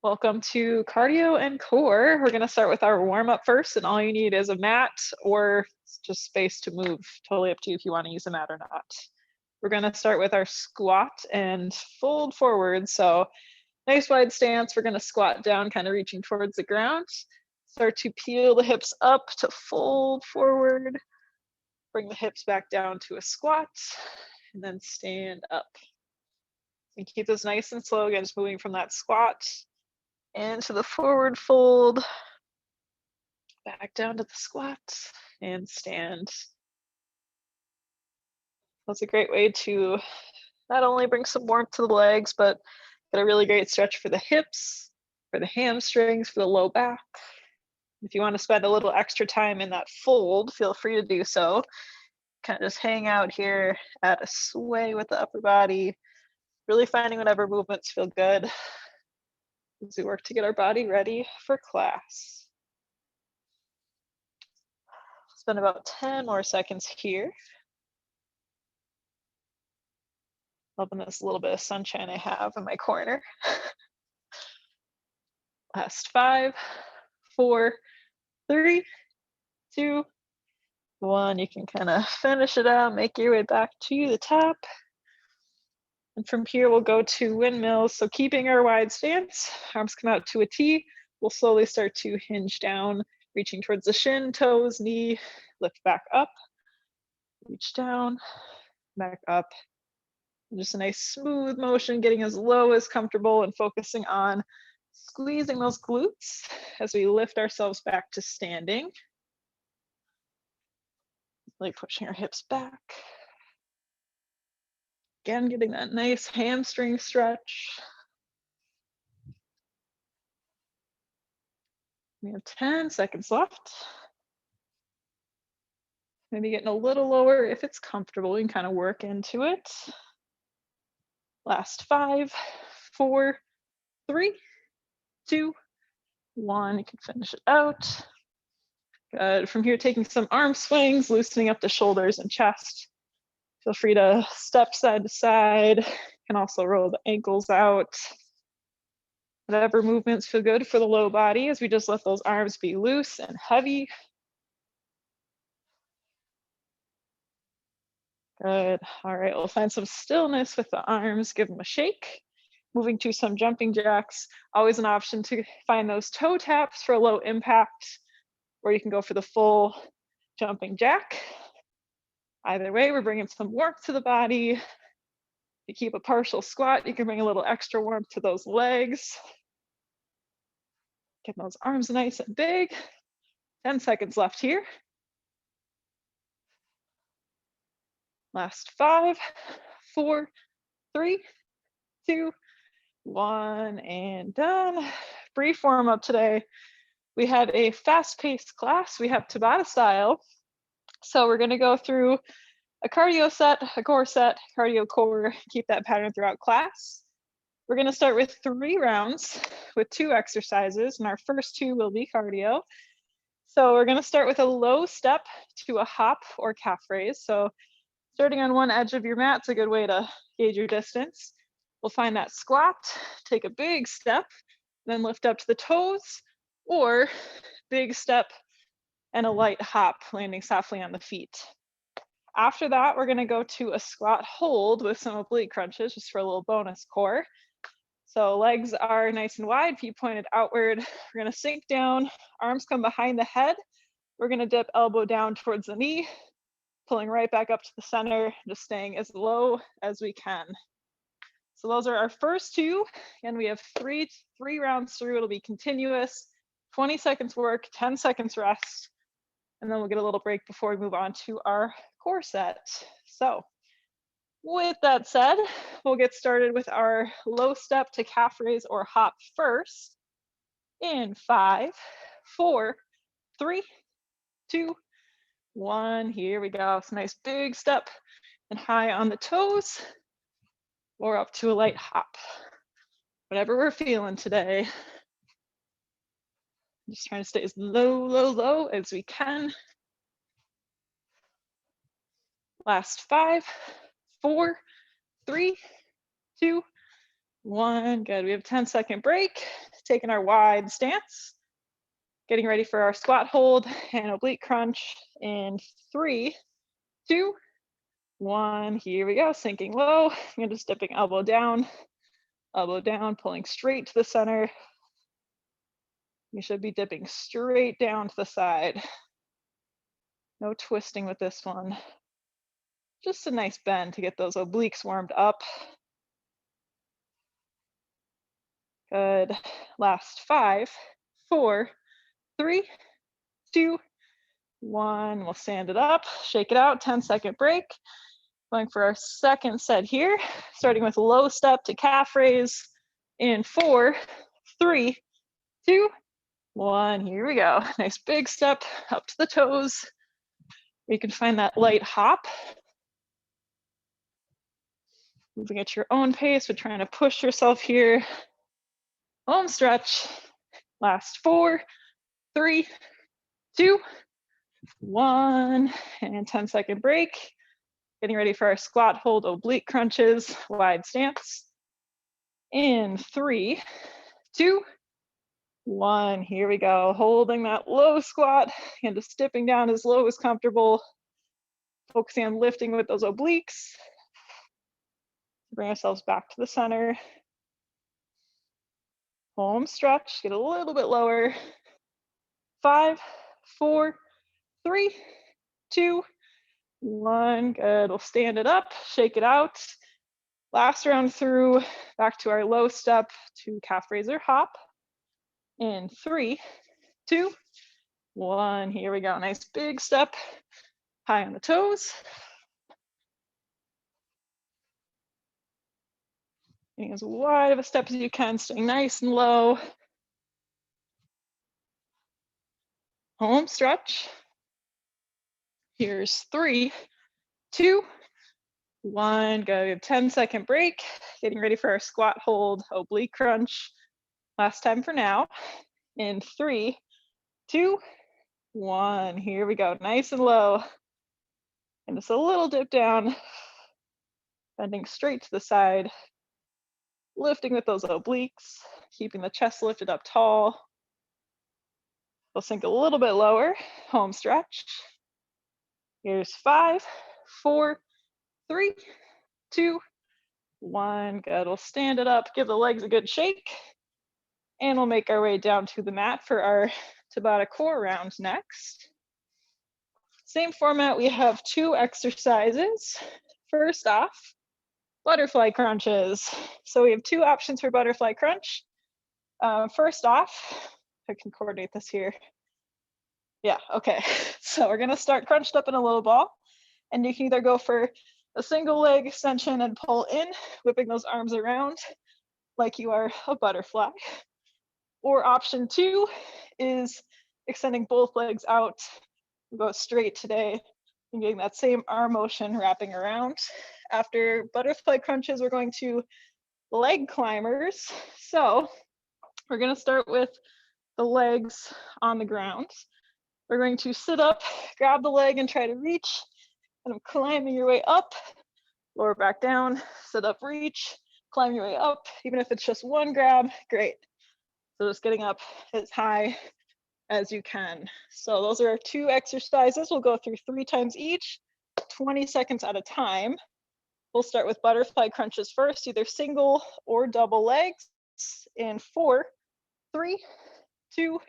Welcome to cardio and core. We're going to start with our warm up first, and all you need is a mat or just space to move. Totally up to you if you want to use a mat or not. We're going to start with our squat and fold forward. So nice wide stance. We're going to squat down, kind of reaching towards the ground. Start to peel the hips up to fold forward. Bring the hips back down to a squat, and then stand up. And keep this nice and slow, again, just moving from that squat into the forward fold, back down to the squat, and stand. That's a great way to not only bring some warmth to the legs, but get a really great stretch for the hips, for the hamstrings, for the low back. If you want to spend a little extra time in that fold, feel free to do so. Kind of just hang out here, add a sway with the upper body, really finding whatever movements feel good as we work to get our body ready for class. Spend about 10 more seconds here. Loving this little bit of sunshine I have in my corner. Last 5, 4, 3, 2, 1. You can kind of finish it out, make your way back to the top. And from here, we'll go to windmills. So keeping our wide stance, arms come out to a T. We'll slowly start to hinge down, reaching towards the shin, toes, knee, lift back up, reach down, back up. And just a nice smooth motion, getting as low as comfortable and focusing on squeezing those glutes as we lift ourselves back to standing. Like pushing our hips back. Again, getting that nice hamstring stretch. We have 10 seconds left. Maybe getting a little lower if it's comfortable. You can kind of work into it. Last 5, 4, 3, 2, 1. You can finish it out. Good. From here, taking some arm swings, loosening up the shoulders and chest. Feel free to step side to side. You can also roll the ankles out. Whatever movements feel good for the low body as we just let those arms be loose and heavy. Good. All right, we'll find some stillness with the arms, give them a shake. Moving to some jumping jacks. Always an option to find those toe taps for low impact, or you can go for the full jumping jack. Either way, we're bringing some warmth to the body. If you keep a partial squat, you can bring a little extra warmth to those legs. Get those arms nice and big. 10 seconds left here. Last 5, 4, 3, 2, 1, and done. Brief warm up today. We had a fast-paced class. We have Tabata style. So we're going to go through a cardio set, a core set, cardio core, keep that pattern throughout class. We're going to start with 3 rounds with 2 exercises, and our first 2 will be cardio. So we're going to start with a low step to a hop or calf raise. So starting on one edge of your mat is a good way to gauge your distance. We'll find that squat, take a big step, then lift up to the toes, or big step and a light hop, landing softly on the feet. After that, we're gonna go to a squat hold with some oblique crunches, just for a little bonus core. So legs are nice and wide, feet pointed outward. We're gonna sink down, arms come behind the head. We're gonna dip elbow down towards the knee, pulling right back up to the center, just staying as low as we can. So those are our first 2, and we have three rounds through. It'll be continuous, 20 seconds work, 10 seconds rest, and then we'll get a little break before we move on to our core set. So with that said, we'll get started with our low step to calf raise or hop first. In 5, 4, 3, 2, 1. Here we go. So nice big step and high on the toes, or up to a light hop. Whatever we're feeling today. Just trying to stay as low, low, low as we can. Last 5, 4, 3, 2, 1, good. We have a 10-second break, taking our wide stance, getting ready for our squat hold and oblique crunch in 3, 2, 1. Here we go, sinking low. You're just dipping elbow down, pulling straight to the center. You should be dipping straight down to the side. No twisting with this one. Just a nice bend to get those obliques warmed up. Good. Last 5, 4, 3, 2, 1. We'll stand it up, shake it out, 10-second break. Going for our second set here, starting with low step to calf raise in 4, 3, 2, 1. Here we go. Nice big step up to the toes. You can find that light hop. Moving at your own pace, but trying to push yourself here. Home stretch. Last 4, 3, 2, 1. And 10-second break. Getting ready for our squat hold oblique crunches, wide stance. In 3, 2, 1. Here we go. Holding that low squat and just dipping down as low as comfortable. Focusing on lifting with those obliques. Bring ourselves back to the center. Home stretch, get a little bit lower. 5, 4, 3, 2, 1. Good. We'll stand it up, shake it out. Last round through, back to our low step to calf raiser hop. In 3, 2, 1. Here we go. Nice big step, high on the toes. Getting as wide of a step as you can, staying nice and low. Home stretch. Here's 3, 2, 1. Go. We have 10-second break. Getting ready for our squat hold oblique crunch. Last time for now. In 3, 2, 1. Here we go. Nice and low. And just a little dip down. Bending straight to the side. Lifting with those obliques. Keeping the chest lifted up tall. We'll sink a little bit lower. Home stretch. Here's 5, 4, 3, 2, 1. Good. We'll stand it up, give the legs a good shake, and we'll make our way down to the mat for our Tabata core round next. Same format, we have 2 exercises. First off, butterfly crunches. So we have 2 options for butterfly crunch. First off, I can coordinate this here. Yeah, okay. So we're gonna start crunched up in a low ball, and you can either go for a single leg extension and pull in, whipping those arms around like you are a butterfly. Or option 2 is extending both legs out. We'll go straight today and getting that same arm motion wrapping around. After butterfly crunches, we're going to leg climbers. So we're gonna start with the legs on the ground. We're going to sit up, grab the leg and try to reach, and I'm climbing your way up, lower back down, sit up, reach, climb your way up. Even if it's just one grab, great. So just getting up as high as you can. So those are our 2 exercises. We'll go through 3 times each, 20 seconds at a time. We'll start with butterfly crunches first, either single or double legs. In 4, 3, 2,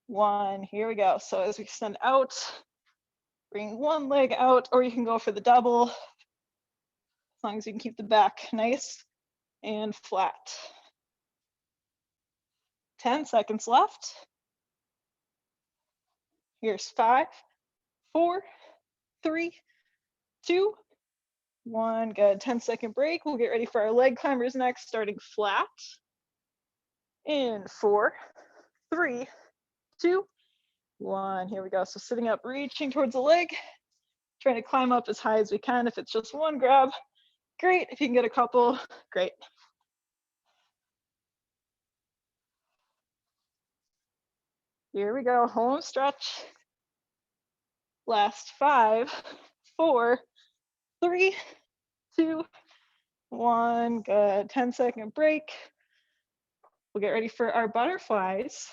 1. Here we go. So as we extend out, bring one leg out, or you can go for the double, as long as you can keep the back nice and flat. 10 seconds left. Here's 5, 4, 3, 2, 1. Good. 10-second break. We'll get ready for our leg climbers next, starting flat. In 4, 3, 2, 1. Here we go. So sitting up, reaching towards the leg, trying to climb up as high as we can. If it's just one grab, great. If you can get a couple, great. Here we go. Home stretch. Last 5, 4, 3, 2, 1, good. 10-second break. We'll get ready for our butterflies.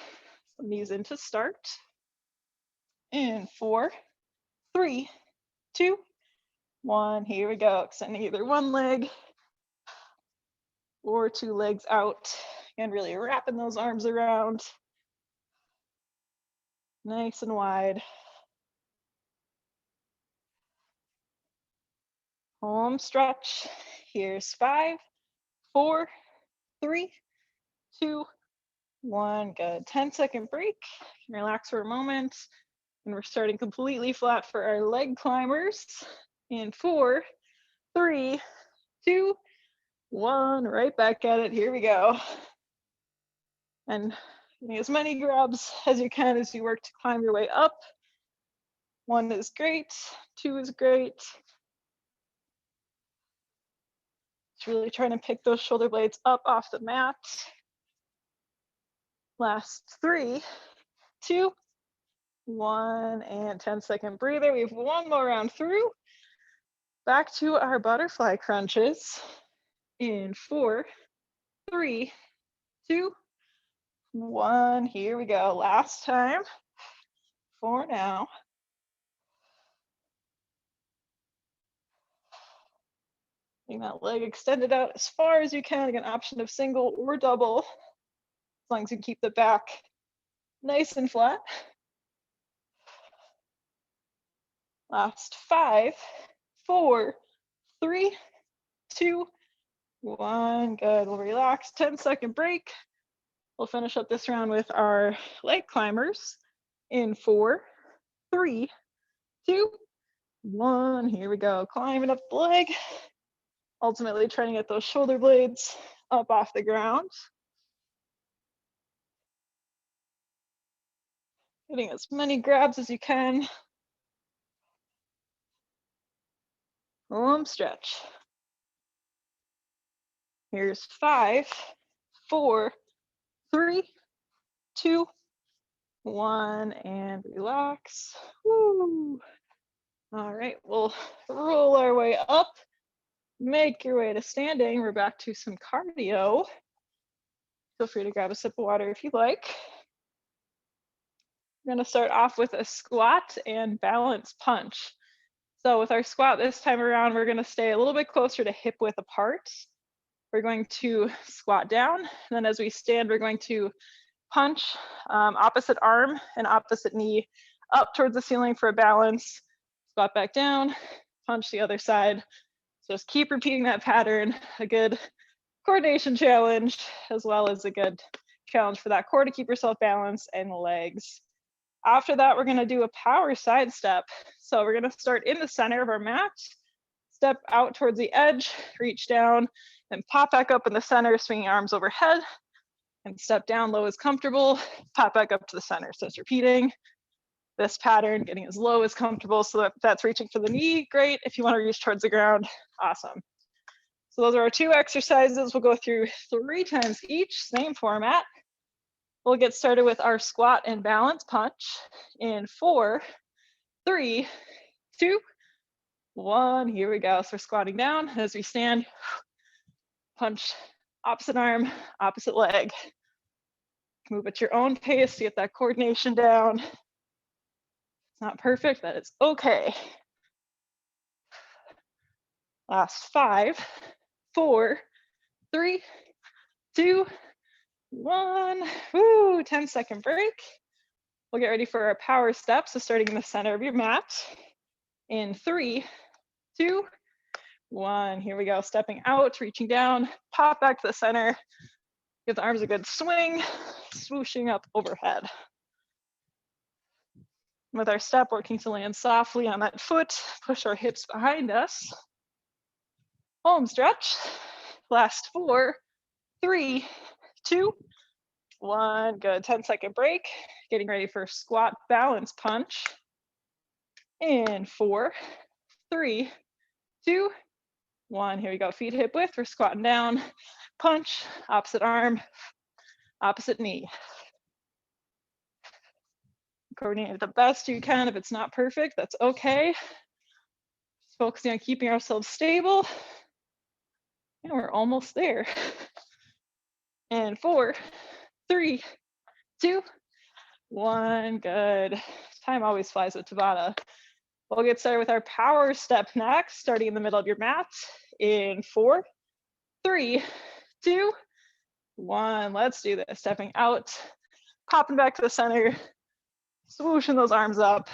So knees in to start. In 4, 3, 2, 1. Here we go. Extending either one leg or two legs out, and really wrapping those arms around. Nice and wide. Home stretch. Here's 5, 4, 3, 2, 1. Good. 10-second break. Relax for a moment. And we're starting completely flat for our leg climbers. In 4, 3, 2, 1. Right back at it. Here we go. And getting as many grabs as you can as you work to climb your way up. 1 is great. 2 is great. Just really trying to pick those shoulder blades up off the mat. Last 3, 2, 1, and 10-second breather. We have one more round through. Back to our butterfly crunches. In 4, 3, 2, 1. Here we go. Last time for now. Getting that leg extended out as far as you can. An option of single or double, as long as you keep the back nice and flat. Last 5, 4, 3, 2, 1. Good. We'll relax. 10-second break. We'll finish up this round with our leg climbers. In 4, 3, 2, 1. Here we go. Climbing up the leg. Ultimately trying to get those shoulder blades up off the ground. Getting as many grabs as you can. Home stretch. Here's 5, 4, 3, 2, 1, and relax. Woo. All right, we'll roll our way up. Make your way to standing. We're back to some cardio. Feel free to grab a sip of water if you like. We're going to start off with a squat and balance punch. So with our squat this time around, we're going to stay a little bit closer to hip width apart. We're going to squat down, and then as we stand, we're going to punch opposite arm and opposite knee up towards the ceiling for a balance. Squat back down, punch the other side. So just keep repeating that pattern. A good coordination challenge, as well as a good challenge for that core to keep yourself balanced and legs. After that, we're going to do a power side step. So we're going to start in the center of our mat, step out towards the edge, reach down, and pop back up in the center, swinging arms overhead, and step down low as comfortable, pop back up to the center. So it's repeating this pattern, getting as low as comfortable. So that's reaching for the knee, great. If you want to reach towards the ground, awesome. So those are our 2 exercises. We'll go through 3 times each, same format. We'll get started with our squat and balance punch in 4, 3, 2, 1. Here we go. So we're squatting down. As we stand, punch opposite arm, opposite leg. Move at your own pace to get that coordination down. It's not perfect, that is okay. Last 5, 4, 3, 2, 1. Woo, 10-second break. We'll get ready for our power steps. So starting in the center of your mat. In 3, 2, 1. Here we go. Stepping out, reaching down, pop back to the center. Give the arms a good swing, swooshing up overhead. With our step, working to land softly on that foot, push our hips behind us. Home stretch. Last 4, 3, 2, 1. Good. 10-second break. Getting ready for squat balance punch. In 4, 3, 2, 1. Here we go. Feet hip width. We're squatting down. Punch. Opposite arm. Opposite knee. Coordinate it the best you can. If it's not perfect, that's okay. Just focusing on keeping ourselves stable. And we're almost there. And 4, 3, 2, 1. Good. Time always flies with Tabata. We'll get started with our power step next, starting in the middle of your mat. In 4, 3, 2, 1. Let's do this. Stepping out, popping back to the center, swooshing those arms up.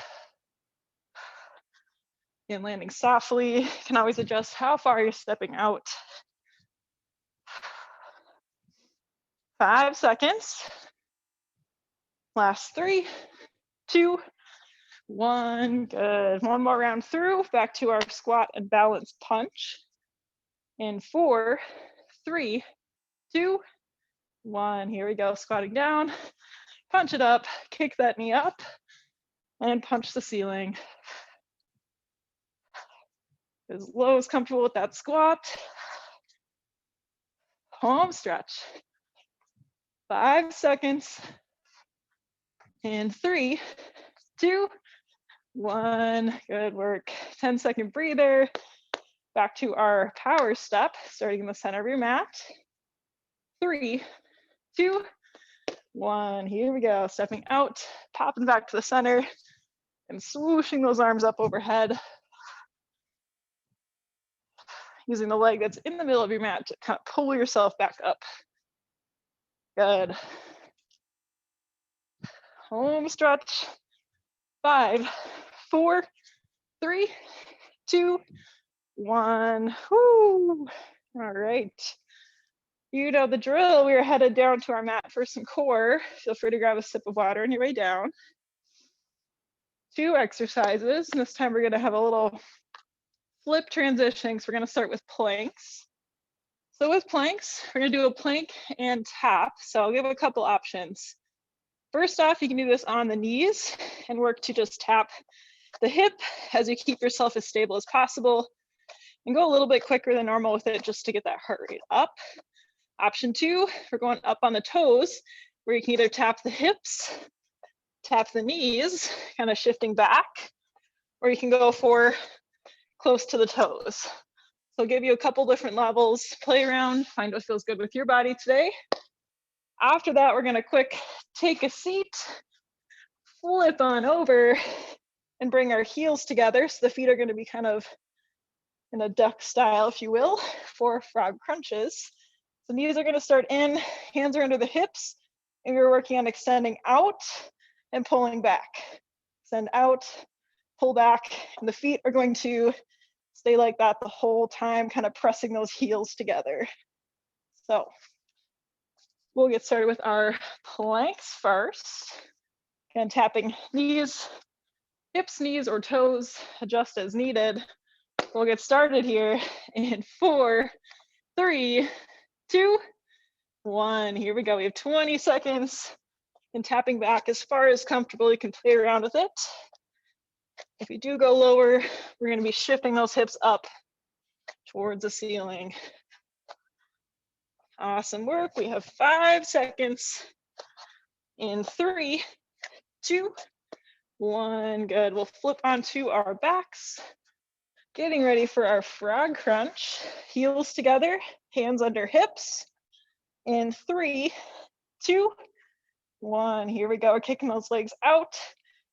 And landing softly. You can always adjust how far you're stepping out. 5 seconds. Last 3, 2, 1. Good. One more round through. Back to our squat and balance punch. In 4, 3, 2, 1. Here we go. Squatting down. Punch it up. Kick that knee up. And punch the ceiling. As low as comfortable with that squat. Home stretch. 5 seconds. And 3, 2, 1. Good work. 10-second breather. Back to our power step, starting in the center of your mat. 3, 2, 1. Here we go. Stepping out, popping back to the center, and swooshing those arms up overhead. Using the leg that's in the middle of your mat to kind of pull yourself back up. Good. Home stretch. 5, 4, 3, 2, 1. Whoo. All right. You know the drill. We are headed down to our mat for some core. Feel free to grab a sip of water on your way down. 2 exercises. And this time we're going to have a little flip transition. So we're going to start with planks. So with planks, we're going to do a plank and tap. So I'll give a couple options. First off, you can do this on the knees and work to just tap the hip as you keep yourself as stable as possible, and go a little bit quicker than normal with it just to get that heart rate up. Option 2, we're going up on the toes, where you can either tap the hips, tap the knees, kind of shifting back, or you can go for close to the toes. So I'll give you a couple different levels, play around, find what feels good with your body today. After that, we're gonna quick take a seat, flip on over, and bring our heels together. So the feet are gonna be kind of in a duck style, if you will, for frog crunches. So knees are gonna start in, hands are under the hips, and we're working on extending out and pulling back. Extend out, pull back, and the feet are going to stay like that the whole time, kind of pressing those heels together. So we'll get started with our planks first. And tapping knees, hips, knees, or toes, adjust as needed. We'll get started here in 4, 3, 2, 1. Here we go. We have 20 seconds. And tapping back as far as comfortable, you can play around with it. If you do go lower, we're going to be shifting those hips up towards the ceiling. Awesome work. We have 5 seconds. In 3, 2, 1. Good. We'll flip onto our backs. Getting ready for our frog crunch. Heels together, hands under hips. In 3, 2, 1. Here we go. We're kicking those legs out,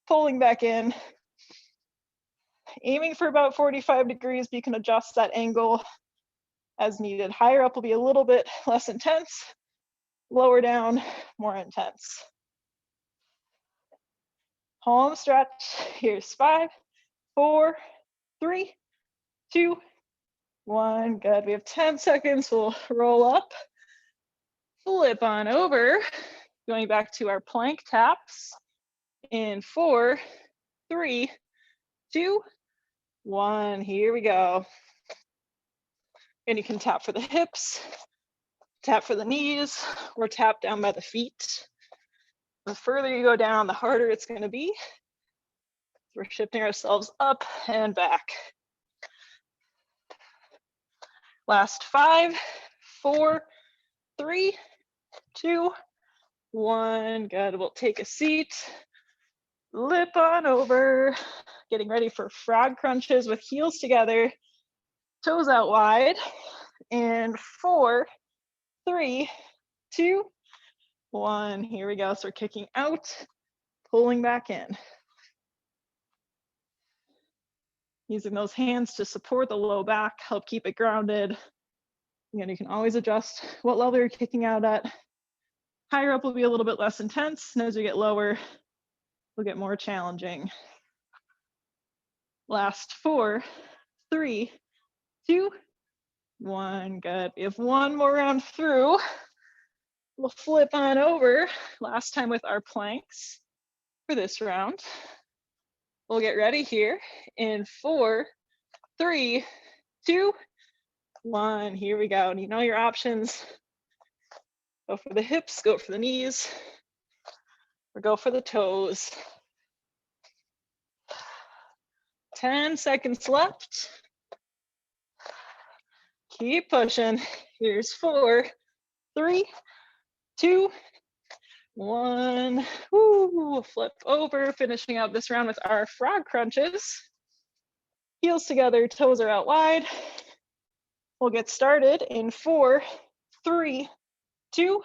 pulling back in. Aiming for about 45 degrees, but you can adjust that angle as needed. Higher up will be a little bit less intense. Lower down, more intense. Home stretch. Here's 5, 4, 3, 2, 1. Good. We have 10 seconds. We'll roll up, flip on over, going back to our plank taps. In 4, 3, 2, 1. Here we go. And you can tap for the hips, tap for the knees, or tap down by the feet. The further you go down, the harder it's going to be. We're shifting ourselves up and back. Last 5, 4, 3, 2, 1. Good. We'll take a seat, lip on over, getting ready for frog crunches with heels together, toes out wide. in 4, 3, 2, 1. Here we go. So we're kicking out, pulling back in. Using those hands to support the low back, help keep it grounded. Again, you can always adjust what level you're kicking out at. Higher up will be a little bit less intense, and as you get lower, will get more challenging. Last 4, 3, 2, 1. Good. We have one more round through. We'll flip on over. Last time with our planks for this round. We'll get ready here in 4, 3, 2, 1. Here we go. And you know your options. Go for the hips, go for the knees, or go for the toes. 10 seconds left. Keep pushing. Here's 4, 3, 2, 1. Woo. Flip over, finishing out this round with our frog crunches. Heels together, toes are out wide. We'll get started in 4, 3, 2,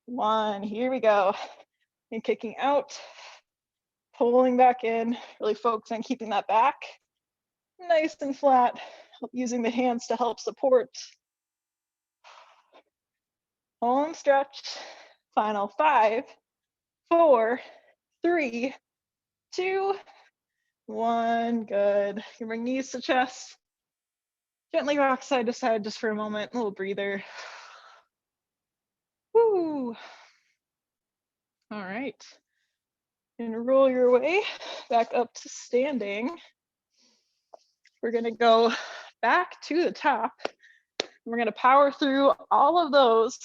1. Here we go. And kicking out, pulling back in, really focus on keeping that back nice and flat, using the hands to help support. Home stretch. Final 5, 4, 3, 2, 1. Good. You can bring knees to chest. Gently rock side to side just for a moment. A little breather. Woo. All right. And roll your way back up to standing. We're going to go back to the top. We're going to power through all of those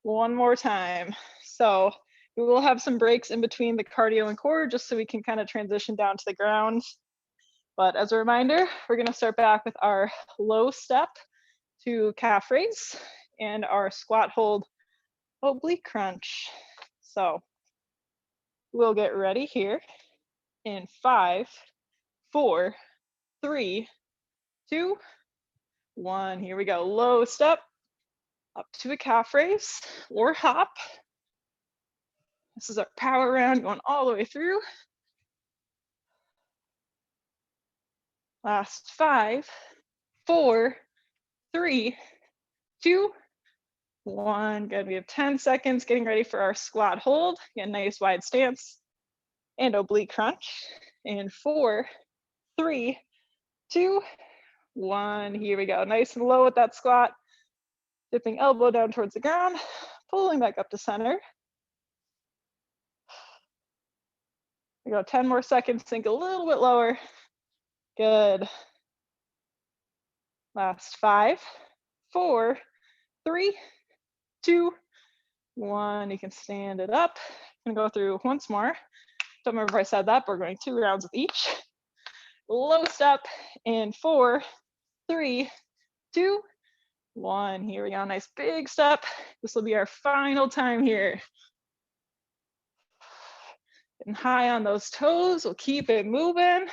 one more time. So we will have some breaks in between the cardio and core just so we can kind of transition down to the ground. But as a reminder, we're going to start back with our low step to calf raise and our squat hold oblique crunch. So we'll get ready here in 5, 4, 3, 2, 1. Here we go. Low step up to a calf raise or hop. This is our power round going all the way through. Last 5, 4, 3, 2, 1. Good. We have 10 seconds getting ready for our squat hold. Again, nice wide stance and oblique crunch. In 4, 3, 2, 1. Here we go. Nice and low with that squat. Dipping elbow down towards the ground, pulling back up to center. We go 10 more seconds, sink a little bit lower. Good. Last 5, 4, 3, 2, 1. You can stand it up. I'm gonna go through once more. Don't remember if I said that, but we're going 2 rounds with each. Low step in 4, 3, 2, 1. Here we go. Nice big step. This will be our final time here. Getting high on those toes. We'll keep it moving.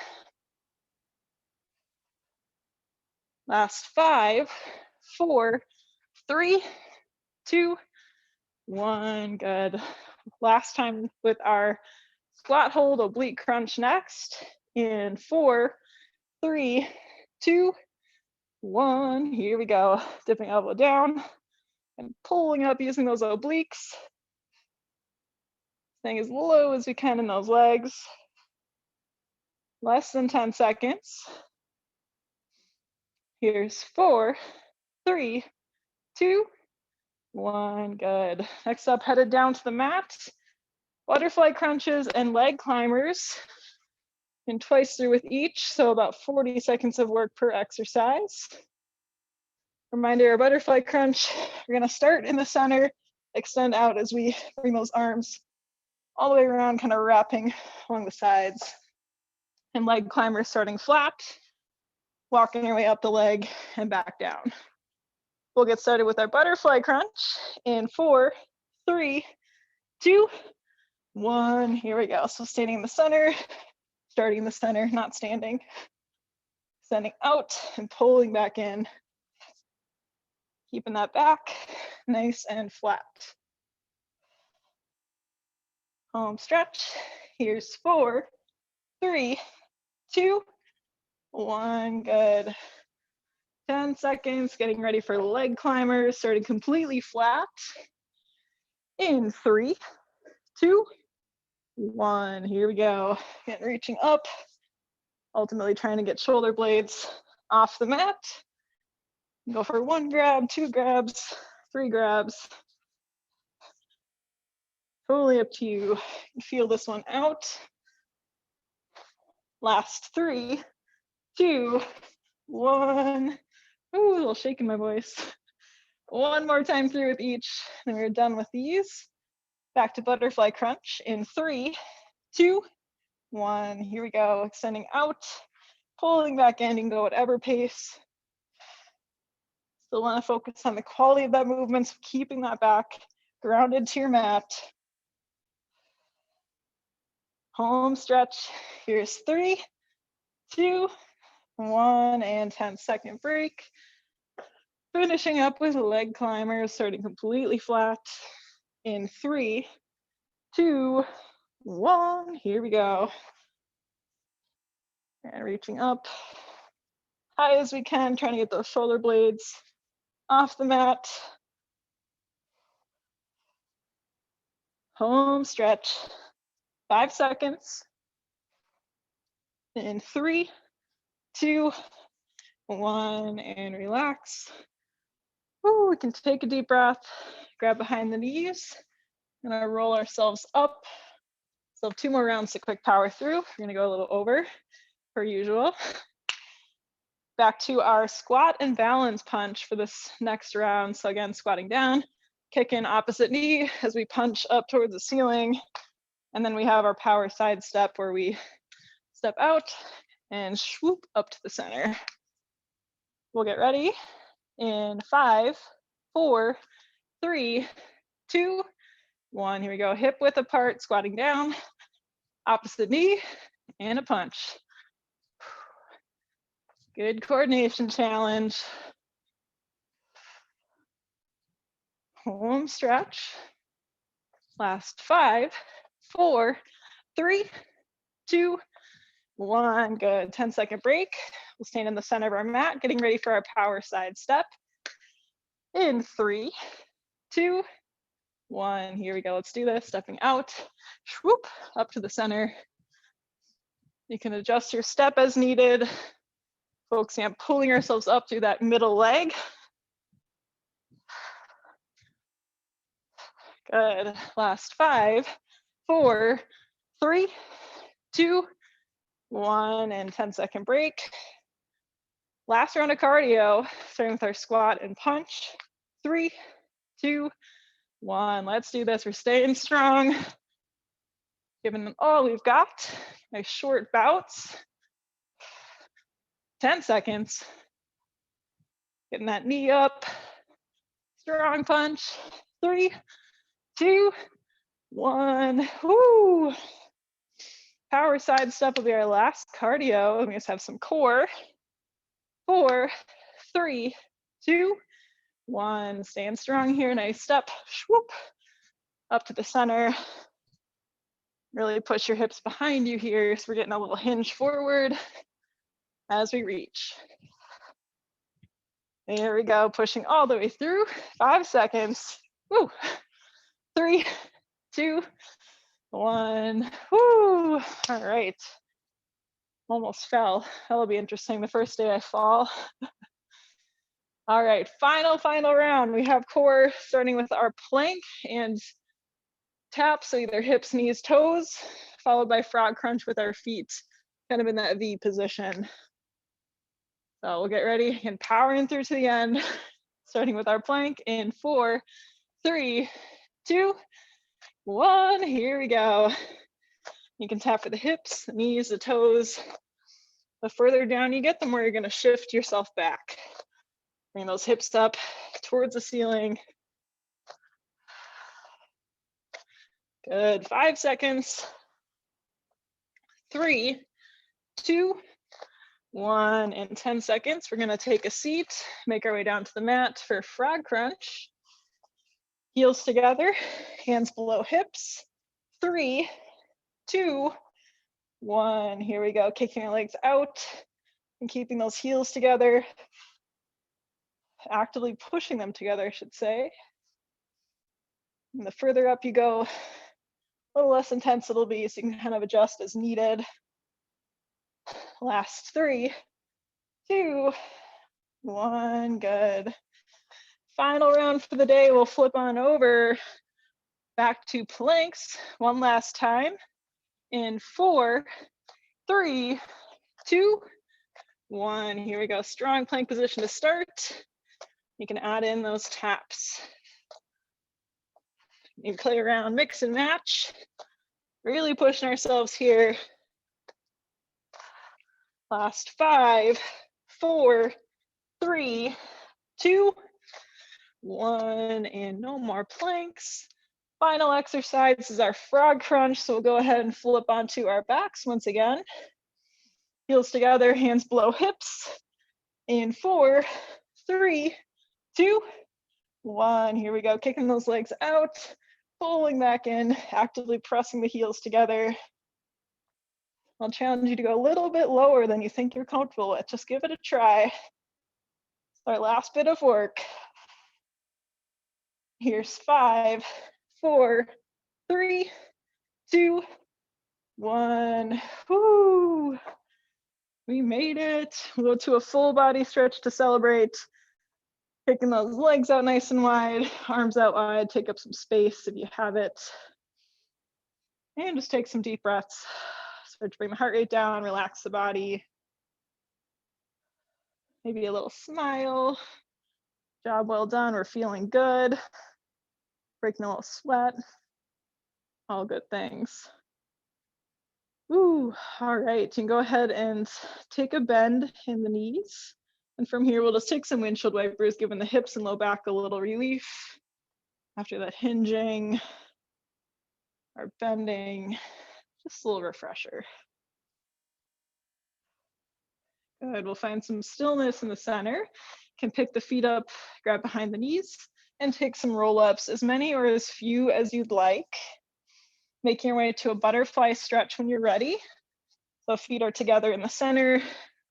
Last 5, 4, 3, 2, 1. Good. Last time with our squat hold oblique crunch next. In 4, 3, 2, 1. Here we go. Dipping elbow down and pulling up using those obliques. Staying as low as we can in those legs. Less than 10 seconds. Here's 4, 3, 2, 1. Good. Next up, headed down to the mat. Butterfly crunches and leg climbers. And twice through with each, so about 40 seconds of work per exercise. Reminder, our butterfly crunch, we're gonna start in the center, extend out as we bring those arms all the way around, kind of wrapping along the sides. And leg climbers starting flat, walking your way up the leg and back down. We'll get started with our butterfly crunch in 4, 3, 2, 1. Here we go. So standing in the center, starting in the center, not standing. Sending out and pulling back in. Keeping that back nice and flat. Home stretch. Here's 4, 3, 2, 1. Good. 10 seconds, getting ready for leg climbers, starting completely flat. In 3, 2, 1. Here we go. Again, reaching up, ultimately trying to get shoulder blades off the mat. Go for 1 grab, 2 grabs, 3 grabs. Totally up to you. Feel this one out. Last 3, 2, 1. Ooh, a little shake in my voice. 1 more time through with each, and we're done with these. Back to butterfly crunch in 3, 2, 1. Here we go. Extending out, pulling back in. You can go whatever pace. Still want to focus on the quality of that movement, so keeping that back grounded to your mat. Home stretch. Here's 3, 2, 1, and 10-second break. Finishing up with leg climbers, starting completely flat in 3, 2, 1. Here we go. And reaching up high as we can, trying to get those shoulder blades off the mat. Home stretch. 5 seconds. In 3, 2, 1, and relax. Ooh, we can take a deep breath, grab behind the knees, and roll ourselves up. So 2 more rounds to quick power through. We're gonna go a little over, per usual. Back to our squat and balance punch for this next round. So again, squatting down, kick in opposite knee as we punch up towards the ceiling. And then we have our power side step where we step out and swoop up to the center. We'll get ready in 5, 4, 3, 2, 1. Here we go. Hip width apart, squatting down, opposite knee, and a punch. Good coordination challenge. Home stretch. Last 5, 4, 3, 2, 1. Good. 10-second break. We'll stand in the center of our mat, getting ready for our power side step. In 3, 2, 1. Here we go. Let's do this. Stepping out, swoop up to the center. You can adjust your step as needed. Focusing on pulling ourselves up through that middle leg. Good. Last 5, 4, 3, 2, 1, and 10-second break. Last round of cardio, starting with our squat and punch. 3, 2, 1. Let's do this. We're staying strong. Giving them all we've got. Nice short bouts. 10 seconds. Getting that knee up. Strong punch. 3, 2, 1. Woo! Power side step will be our last cardio. We just have some core. 4, 3, 2, 1. Stand strong here. Nice step. Swoop up to the center. Really push your hips behind you here. So we're getting a little hinge forward as we reach. There we go. Pushing all the way through. 5 seconds. Woo. 3, 2, 1. Woo. All right. Almost fell. That'll be interesting. The first day I fall. All right, final round. We have core starting with our plank and tap, so either hips, knees, toes, followed by frog crunch with our feet kind of in that V position. So we'll get ready and powering through to the end, starting with our plank in 4, 3, 2, 1. Here we go. You can tap for the hips, the knees, the toes. The further down you get, the more you're going to shift yourself back. Bring those hips up towards the ceiling. Good. 5 seconds. 3, 2, 1 and 10 seconds. We're gonna take a seat, make our way down to the mat for frog crunch. Heels together, hands below hips. 3, 2, 1. Here we go, kicking your legs out and keeping those heels together. Actively pushing them together, I should say. And the further up you go, a little less intense it'll be, so you can kind of adjust as needed. Last 3, 2, 1, good. Final round for the day, we'll flip on over back to planks one last time in 4, 3, 2, 1. Here we go, strong plank position to start. You can add in those taps. You can play around, mix and match. Really pushing ourselves here. Last 5, 4, 3, 2, 1, and no more planks. Final exercise is our frog crunch, so we'll go ahead and flip onto our backs once again. Heels together, hands below hips. In 4, 3, 2, 1. Here we go, kicking those legs out, pulling back in, actively pressing the heels together. I'll challenge you to go a little bit lower than you think you're comfortable with. Just give it a try. It's our last bit of work. Here's 5, 4, 3, 2, 1. Woo! We made it. We'll go to a full body stretch to celebrate. Kicking those legs out nice and wide, arms out wide, take up some space if you have it. And just take some deep breaths. Start to bring the heart rate down, relax the body. Maybe a little smile. Job well done, we're feeling good. Breaking a little sweat. All good things. Ooh, all right, you can go ahead and take a bend in the knees. And from here, we'll just take some windshield wipers, giving the hips and low back a little relief. After that hinging or bending, just a little refresher. Good, we'll find some stillness in the center. Can pick the feet up, grab behind the knees, and take some roll-ups, as many or as few as you'd like. Making your way to a butterfly stretch when you're ready. So feet are together in the center,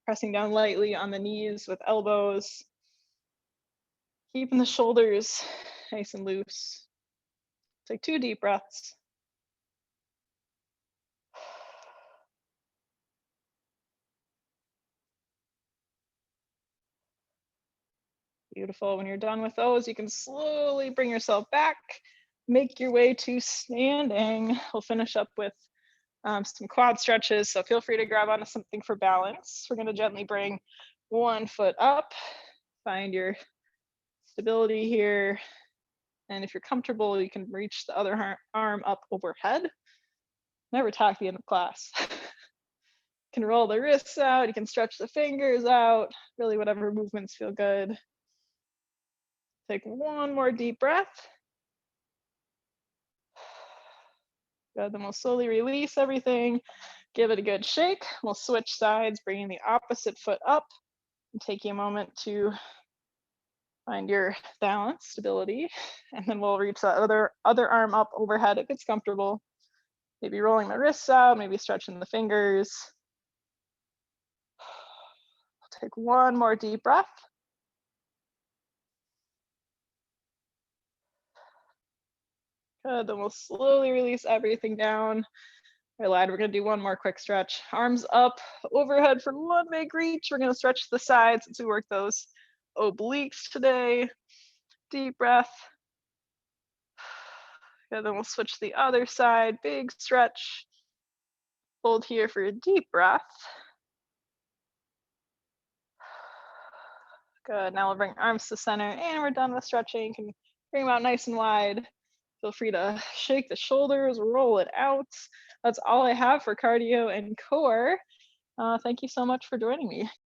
pressing down lightly on the knees with elbows. Keeping the shoulders nice and loose. Take 2 deep breaths. Beautiful. When you're done with those, you can slowly bring yourself back, make your way to standing. We'll finish up with some quad stretches, so feel free to grab onto something for balance. We're going to gently bring one foot up, find your stability here, and if you're comfortable, you can reach the other arm up overhead. Never talk the end of class. You can roll the wrists out, you can stretch the fingers out, really whatever movements feel good. Take one more deep breath. Good, then we'll slowly release everything. Give it a good shake. We'll switch sides, bringing the opposite foot up and taking a moment to find your balance, stability. And then we'll reach the other arm up overhead if it's comfortable. Maybe rolling the wrists out, maybe stretching the fingers. We'll take one more deep breath. Good, then we'll slowly release everything down. All right, we're gonna do one more quick stretch. Arms up, overhead for one big reach. We're gonna stretch the sides as we work those obliques today. Deep breath. Good, then we'll switch to the other side, big stretch. Hold here for a deep breath. Good, now we'll bring arms to center and we're done with stretching. You can bring them out nice and wide. Feel free to shake the shoulders, roll it out. That's all I have for cardio and core. Thank you so much for joining me.